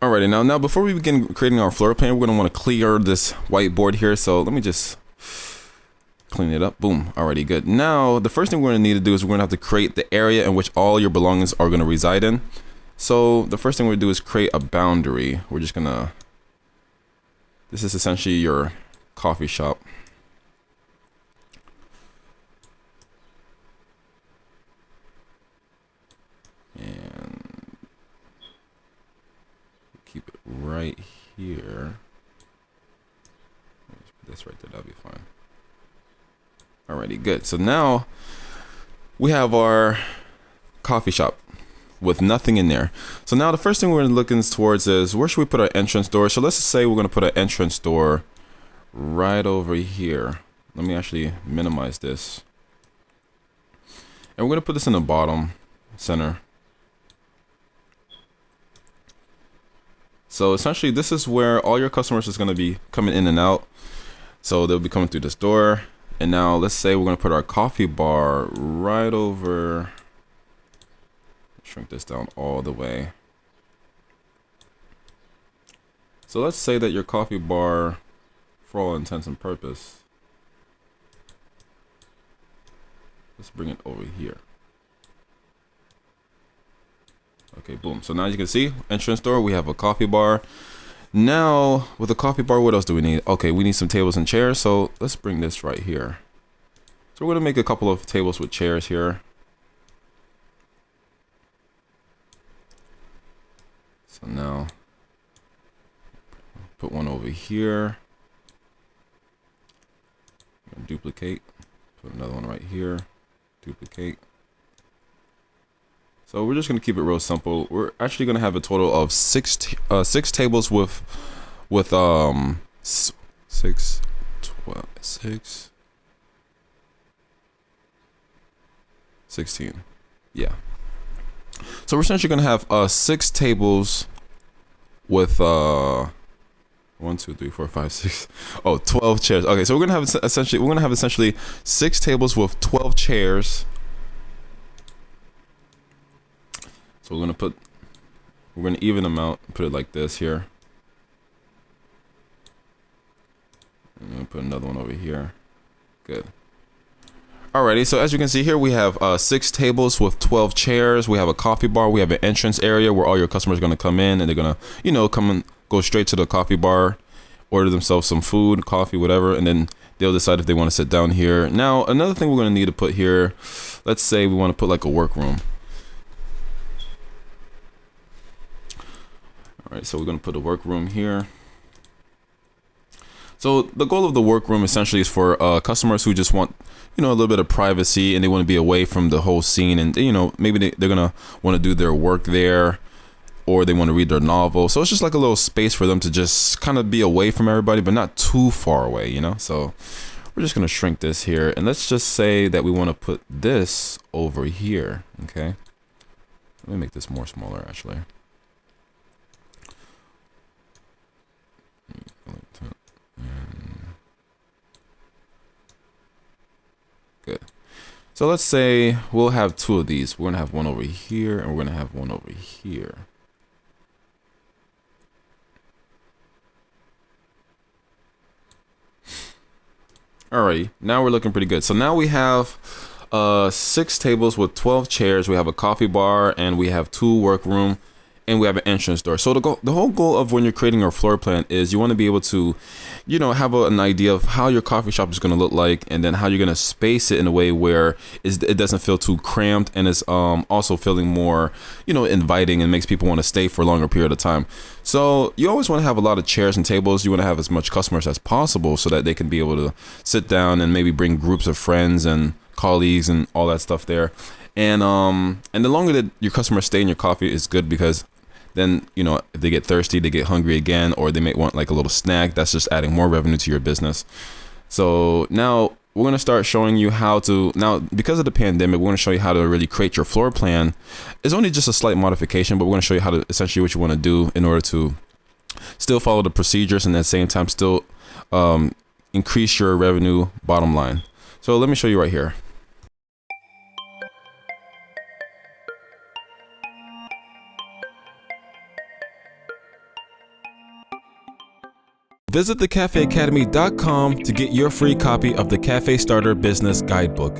Alrighty, now before we begin creating our floor plan, we're gonna want to clear this whiteboard here. So let me just clean it up. Boom. Alrighty, good. Now the first thing we're gonna need to do is we're gonna have to create the area in which all your belongings are gonna reside in. So the first thing we do is create a boundary. We're just gonna. This is essentially your coffee shop. And keep it right here. Just put this right there, that'll be fine. Alrighty, good. So now we have our coffee shop with nothing in there. So now the first thing we're looking towards is where should we put our entrance door? So let's just say we're gonna put an entrance door right over here. Let me actually minimize this. And we're gonna put this in the bottom center. So essentially this is where all your customers is gonna be coming in and out. So they'll be coming through this door. And now let's say we're gonna put our coffee bar right over. Shrink this down all the way. So let's say that your coffee bar, for all intents and purpose, let's bring it over here. Okay, boom. So now you can see, entrance door, we have a coffee bar. Now, with a coffee bar, what else do we need? Okay, we need some tables and chairs, so let's bring this right here. So we're gonna make a couple of tables with chairs here. So now, put one over here. Duplicate. Put another one right here. Duplicate. So we're just gonna keep it real simple. We're actually gonna have a total of six tables with 6, 12, 6, 16. Yeah. So we're essentially gonna have 6 tables with 1, 2, 3, 4, 5, 6. Oh, 12 chairs. Okay, so we're gonna have essentially 6 tables with 12 chairs. So we're gonna even them out, put it like this here. And I'm gonna put another one over here. Good. Alrighty, so as you can see here, we have 6 tables with 12 chairs. We have a coffee bar. We have an entrance area where all your customers are gonna come in, and they're gonna, come and go straight to the coffee bar, order themselves some food, coffee, whatever, and then they'll decide if they want to sit down here. Now, another thing we're gonna need to put here, let's say we want to put like a workroom. Alright, so we're gonna put a workroom here. So the goal of the workroom essentially is for customers who just want, a little bit of privacy and they want to be away from the whole scene, and maybe they're gonna want to do their work there, or they want to read their novel. So it's just like a little space for them to just kind of be away from everybody, but not too far away, So we're just gonna shrink this here, and let's just say that we want to put this over here. Okay, let me make this more smaller actually. Good. So let's say we'll have 2 of these. We're gonna have one over here, and we're gonna have one over here. Alrighty, now we're looking pretty good. So now we have 6 tables with 12 chairs. We have a coffee bar, and we have 2 workroom, and we have an entrance door. So the whole goal of when you're creating your floor plan is you want to be able to, have an idea of how your coffee shop is going to look like, and then how you're going to space it in a way where it doesn't feel too cramped, and is also feeling more, inviting, and makes people want to stay for a longer period of time. So you always want to have a lot of chairs and tables. You want to have as much customers as possible so that they can be able to sit down and maybe bring groups of friends and colleagues and all that stuff there. And the longer that your customers stay in your coffee is good, because then, if they get thirsty, they get hungry again, or they may want like a little snack. That's just adding more revenue to your business. So now we're going to start showing you how to, now because of the pandemic, we're going to show you how to really create your floor plan. It's only just a slight modification, but we're going to show you how to essentially what you want to do in order to still follow the procedures, and at the same time still increase your revenue bottom line. So let me show you right here. Visit thecafeacademy.com to get your free copy of the Cafe Starter Business Guidebook.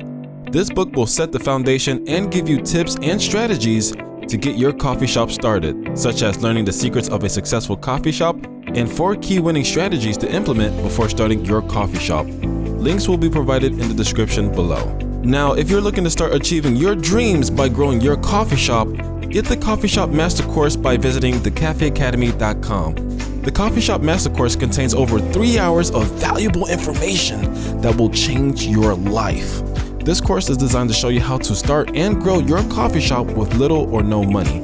This book will set the foundation and give you tips and strategies to get your coffee shop started, such as learning the secrets of a successful coffee shop and 4 key winning strategies to implement before starting your coffee shop. Links will be provided in the description below. Now, if you're looking to start achieving your dreams by growing your coffee shop, get the Coffee Shop Master Course by visiting thecafeacademy.com. The Coffee Shop Master Course contains over 3 hours of valuable information that will change your life. This course is designed to show you how to start and grow your coffee shop with little or no money.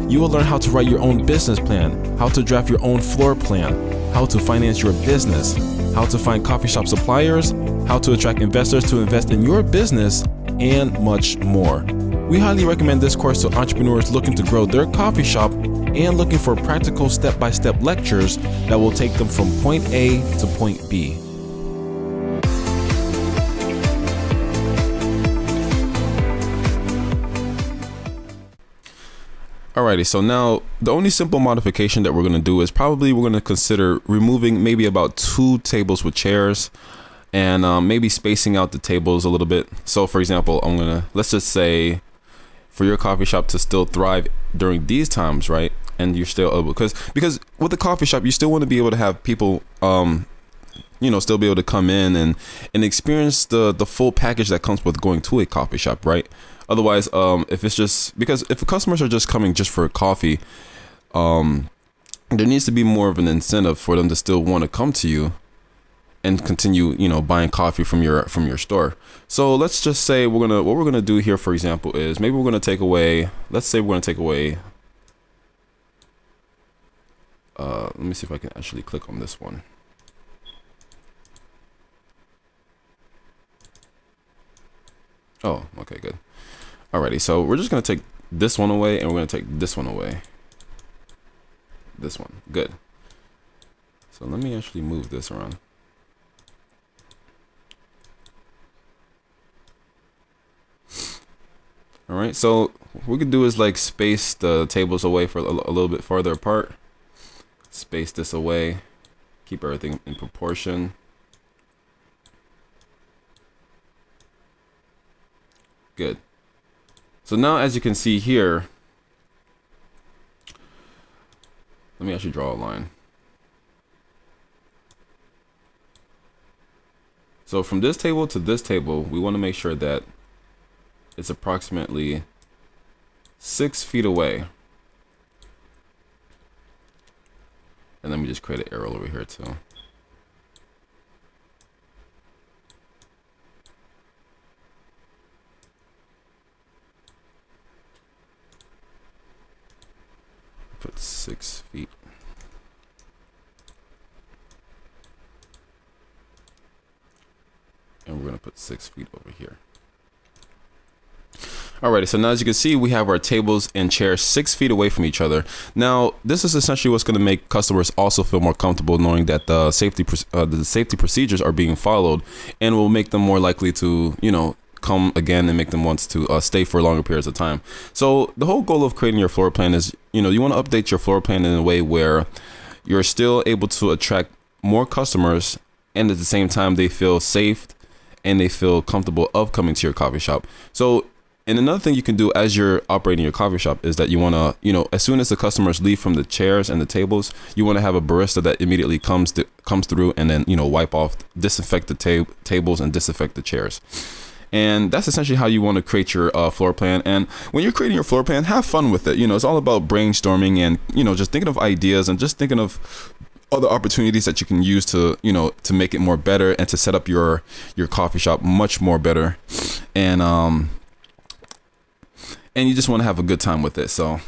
You will learn how to write your own business plan, how to draft your own floor plan, how to finance your business, how to find coffee shop suppliers, how to attract investors to invest in your business, and much more. We highly recommend this course to entrepreneurs looking to grow their coffee shop and looking for practical step-by-step lectures that will take them from point A to point B. Alrighty, so now the only simple modification that we're going to do is we're going to consider removing maybe about 2 tables with chairs and maybe spacing out the tables a little bit. So for example, let's just say for your coffee shop to still thrive during these times, right? And you're still able, because with the coffee shop, you still want to be able to have people, still be able to come in and experience the full package that comes with going to a coffee shop, right? Otherwise, if the customers are just coming just for coffee, there needs to be more of an incentive for them to still want to come to you and continue, buying coffee from your store. So let's just say what we're gonna do here, for example, is maybe we're gonna take away. Let's say we're gonna take away. Let me see if I can actually click on this one. Oh, okay, good. Alrighty, so we're just gonna take this one away and we're gonna take this one away. This one, good. So let me actually move this around. Alright, so what we could do is like space the tables away for a little bit farther apart. Space this away. Keep everything in proportion. Good. So now, as you can see here, let me actually draw a line. So from this table to this table, we want to make sure that it's approximately 6 feet away. And let me just create an arrow over here too. Put 6 feet. And we're going to put 6 feet over here. Alrighty, so now as you can see, we have our tables and chairs 6 feet away from each other. Now, this is essentially what's going to make customers also feel more comfortable knowing that the safety procedures are being followed, and will make them more likely to, come again and make them want to stay for longer periods of time. So the whole goal of creating your floor plan is, you want to update your floor plan in a way where you're still able to attract more customers, and at the same time they feel safe and they feel comfortable of coming to your coffee shop. So, and another thing you can do as you're operating your coffee shop is that you want to, as soon as the customers leave from the chairs and the tables, you want to have a barista that immediately comes through and then, wipe off, disinfect the tables and disinfect the chairs. And that's essentially how you want to create your floor plan. And when you're creating your floor plan, have fun with it. It's all about brainstorming and, just thinking of ideas and just thinking of other opportunities that you can use to, to make it more better and to set up your coffee shop much more better. And you just want to have a good time with it. So